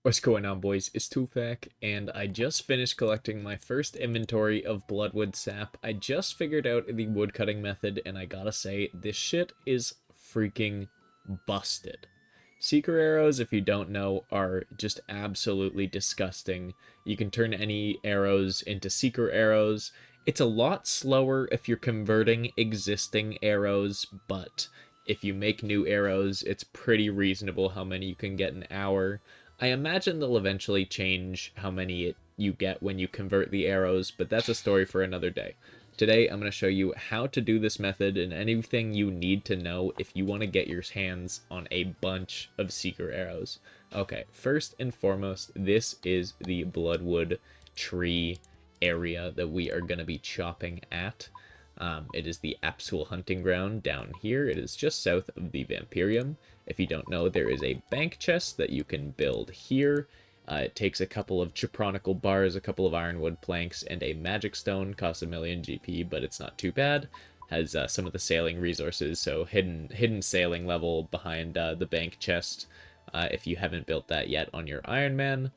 What's going on, boys? It's Tufak, and I just finished collecting my first inventory of bloodwood sap. I just figured out the woodcutting method, and I gotta say, this shit is freaking busted. Seeker arrows, if you don't know, are just absolutely disgusting. You can turn any arrows into seeker arrows. It's a lot slower if you're converting existing arrows, but if you make new arrows, it's pretty reasonable how many you can get an hour. I imagine they'll eventually change how many you get when you convert the arrows, but that's a story for another day. Today, I'm going to show you how to do this method and anything you need to know if you want to get your hands on a bunch of seeker arrows. Okay, first and foremost, this is the bloodwood tree area that we are going to be chopping at. It is the actual hunting ground down here. It is just south of the Vampirium. If you don't know, there is a bank chest that you can build here. It takes a couple of Chipronical bars, a couple of ironwood planks, and a magic stone. Costs a million GP, but it's not too bad. Has some of the sailing resources, so hidden sailing level behind the bank chest if you haven't built that yet on your Iron Man.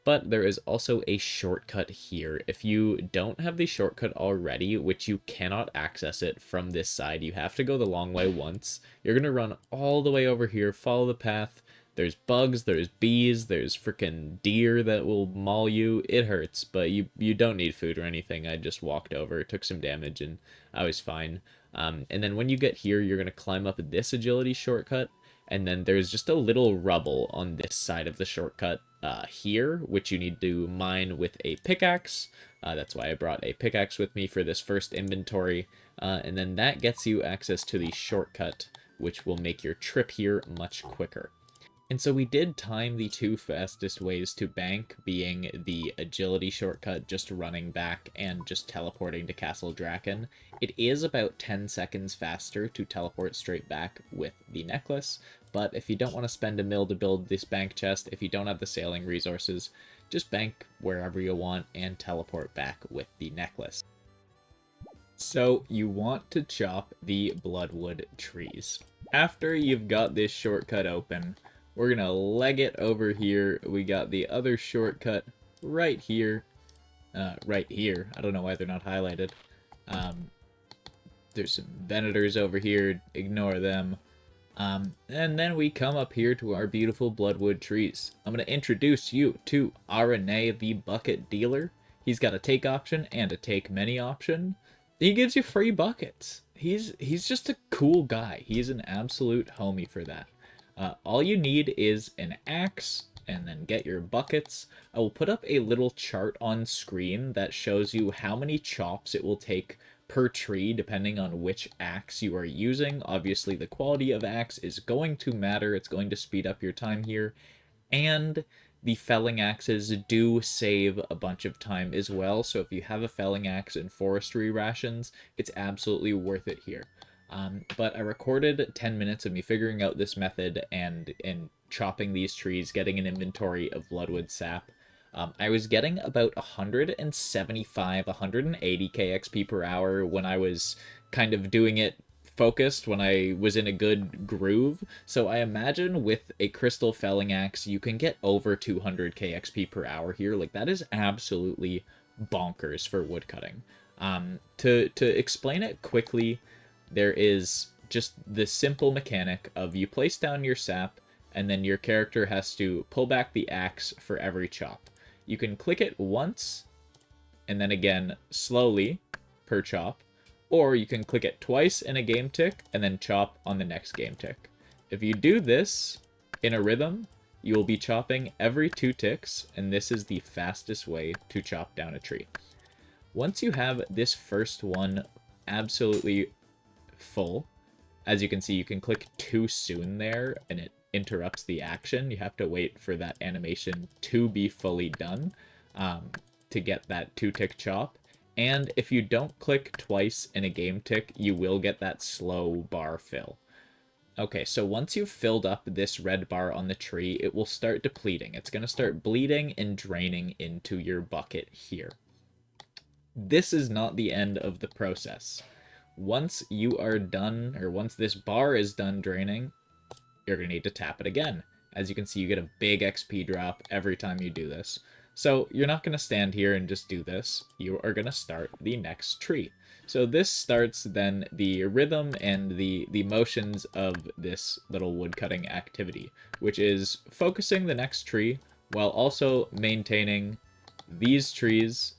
But there is also a shortcut here. If you don't have the shortcut already, which you cannot access it from this side, you have to go the long way once. You're going to run all the way over here, follow the path. There's bugs, there's bees, there's freaking deer that will maul you. It hurts, but you don't need food or anything. I just walked over, took some damage, and I was fine. And then when you get here, you're going to climb up this agility shortcut. And then there's just a little rubble on this side of the shortcut here, which you need to mine with a pickaxe. That's why I brought a pickaxe with me for this first inventory. And then that gets you access to the shortcut, which will make your trip here much quicker. And so we did time the two fastest ways to bank, being the agility shortcut, just running back and just teleporting to Castle Draken. It is about 10 seconds faster to teleport straight back with the necklace, but if you don't want to spend a mil to build this bank chest, if you don't have the sailing resources, just bank wherever you want and teleport back with the necklace. So you want to chop the bloodwood trees. After you've got this shortcut open, we're gonna leg it over here. We got the other shortcut right here. Right here. I don't know why they're not highlighted. There's some Venators over here. Ignore them. And then we come up here to our beautiful bloodwood trees. I'm gonna introduce you to Rene, the bucket dealer. He's got a take option and a take many option. He gives you free buckets. He's just a cool guy. He's an absolute homie for that. All you need is an axe, and then get your buckets. I will put up a little chart on screen that shows you how many chops it will take per tree, depending on which axe you are using. Obviously, the quality of axe is going to matter. It's going to speed up your time here. And the felling axes do save a bunch of time as well. So if you have a felling axe and forestry rations, it's absolutely worth it here. But I recorded 10 minutes of me figuring out this method and chopping these trees, getting an inventory of bloodwood sap. I was getting about 175, 180 KXP per hour when I was kind of doing it focused, when I was in a good groove. So I imagine with a crystal felling axe, you can get over 200 KXP per hour here. Like, that is absolutely bonkers for woodcutting. To explain it quickly, there is just the simple mechanic of you place down your sap, and then your character has to pull back the axe for every chop. You can click it once, and then again slowly per chop, or you can click it twice in a game tick, and then chop on the next game tick. If you do this in a rhythm, you will be chopping every 2 ticks, and this is the fastest way to chop down a tree. Once you have this first one absolutely full, as you can see, you can click too soon there and it interrupts the action. You have to wait for that animation to be fully done to get that 2-tick chop. And if you don't click twice in a game tick, you will get that slow bar fill. Okay, so once you've filled up this red bar on the tree, it will start depleting. It's going to start bleeding and draining into your bucket here. This is not the end of the process. Once you are done, or once this bar is done draining, you're going to need to tap it again. As you can see, you get a big XP drop every time you do this. So you're not going to stand here and just do this. You are going to start the next tree. So this starts then the rhythm and the motions of this little woodcutting activity, which is focusing the next tree while also maintaining these trees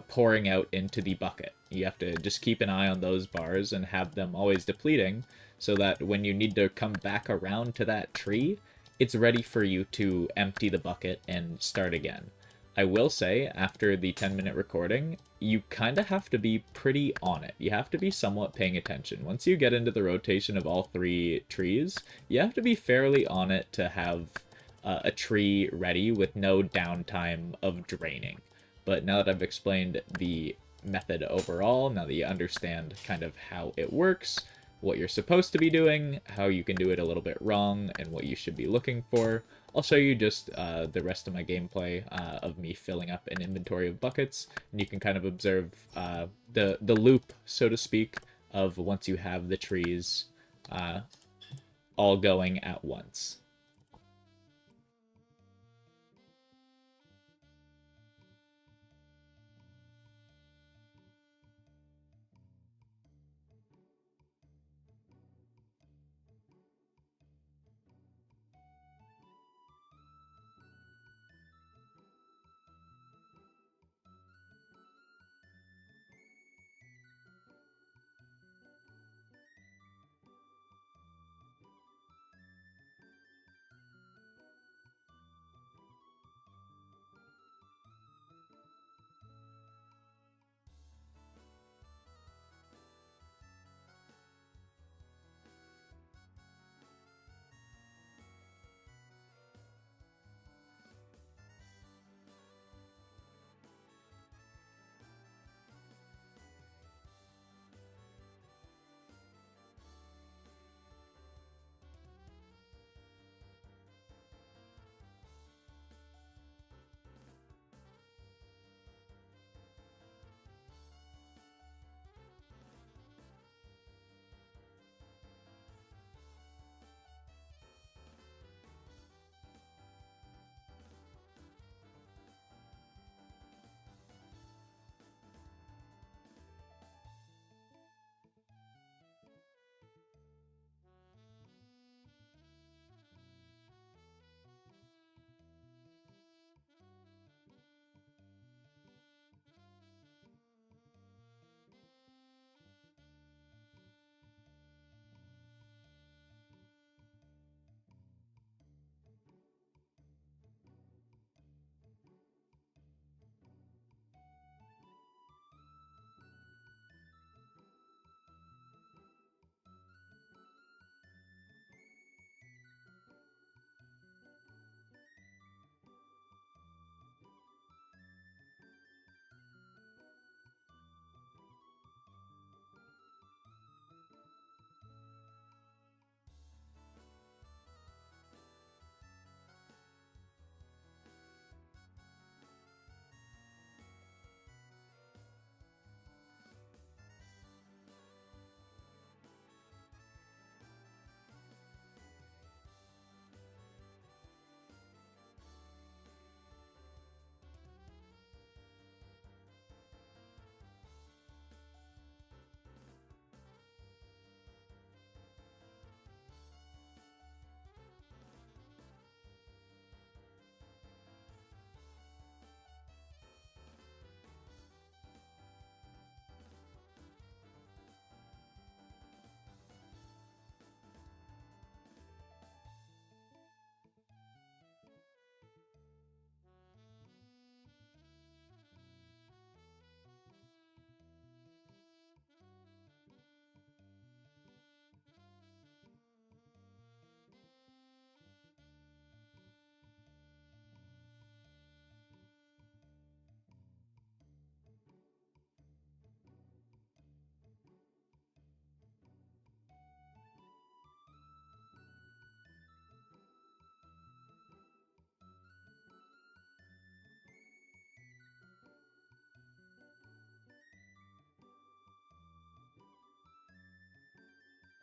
pouring out into the bucket. You have to just keep an eye on those bars and have them always depleting so that when you need to come back around to that tree, it's ready for you to empty the bucket and start again. I will say, after the 10-minute recording, you kind of have to be pretty on it. You have to be somewhat paying attention. Once you get into the rotation of all 3 trees, you have to be fairly on it to have a tree ready with no downtime of draining. But now that I've explained the method overall, now that you understand kind of how it works, what you're supposed to be doing, how you can do it a little bit wrong, and what you should be looking for, I'll show you just the rest of my gameplay of me filling up an inventory of buckets, and you can kind of observe the loop, so to speak, of once you have the trees all going at once.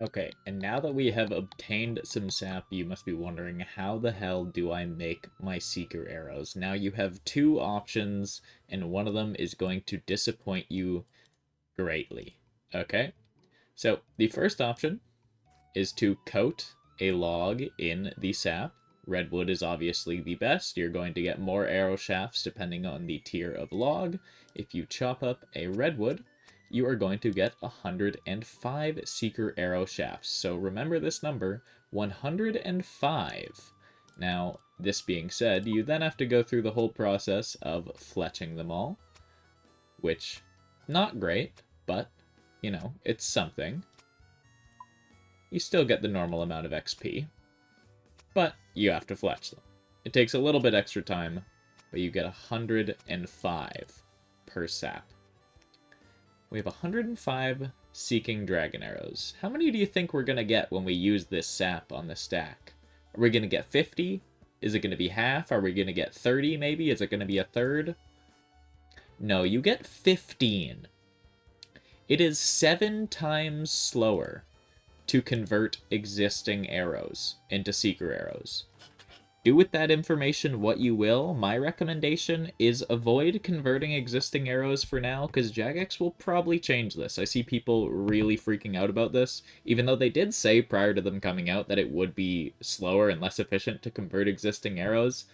Okay, and now that we have obtained some sap, you must be wondering, how the hell do I make my seeker arrows? Now you have two options, and one of them is going to disappoint you greatly. Okay? So, the first option is to coat a log in the sap. Redwood is obviously the best. You're going to get more arrow shafts depending on the tier of log. If you chop up a redwood, you are going to get 105 seeker arrow shafts. So remember this number, 105. Now, this being said, you then have to go through the whole process of fletching them all, which, not great, but, you know, it's something. You still get the normal amount of XP, but you have to fletch them. It takes a little bit extra time, but you get 105 per sap. We have 105 Seeking Dragon Arrows. How many do you think we're going to get when we use this sap on the stack? Are we going to get 50? Is it going to be half? Are we going to get 30 maybe? Is it going to be a third? No, you get 15. It is 7 times slower to convert existing arrows into seeker arrows. Do with that information what you will. My recommendation is avoid converting existing arrows for now, because Jagex will probably change this. I see people really freaking out about this, even though they did say prior to them coming out that it would be slower and less efficient to convert existing arrows.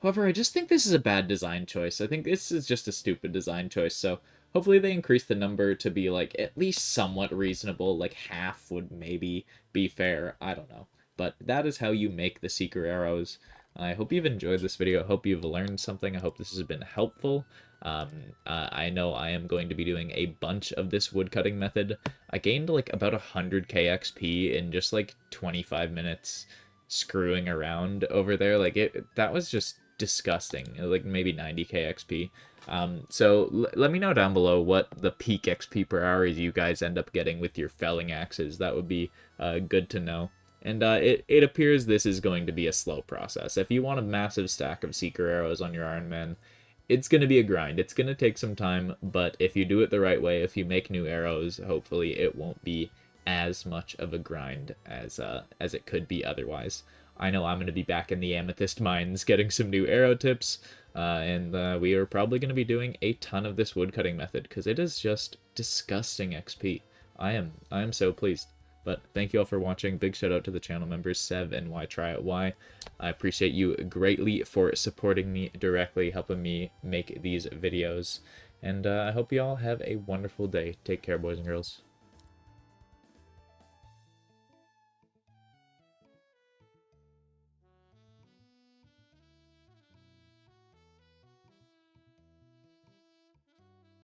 However, I just think this is a bad design choice. I think this is just a stupid design choice, so hopefully they increase the number to be, like, at least somewhat reasonable. Like, half would maybe be fair. I don't know. But that is how you make the seeker arrows. I hope you've enjoyed this video. I hope you've learned something. I hope this has been helpful. I know I am going to be doing a bunch of this woodcutting method. I gained like about 100k XP in just like 25 minutes screwing around over there. Like that was just disgusting. Like maybe 90k XP. So let me know down below what the peak XP per hour is you guys end up getting with your felling axes. That would be good to know. And it appears this is going to be a slow process. If you want a massive stack of Seeker arrows on your Iron Man, it's going to be a grind. It's going to take some time, but if you do it the right way, if you make new arrows, hopefully it won't be as much of a grind as it could be otherwise. I know I'm going to be back in the Amethyst Mines getting some new arrow tips, and we are probably going to be doing a ton of this woodcutting method, because it is just disgusting XP. I am so pleased. But thank you all for watching. Big shout out to the channel members, Sev and Why Try It Why. I appreciate you greatly for supporting me directly, helping me make these videos. And I hope you all have a wonderful day. Take care, boys and girls.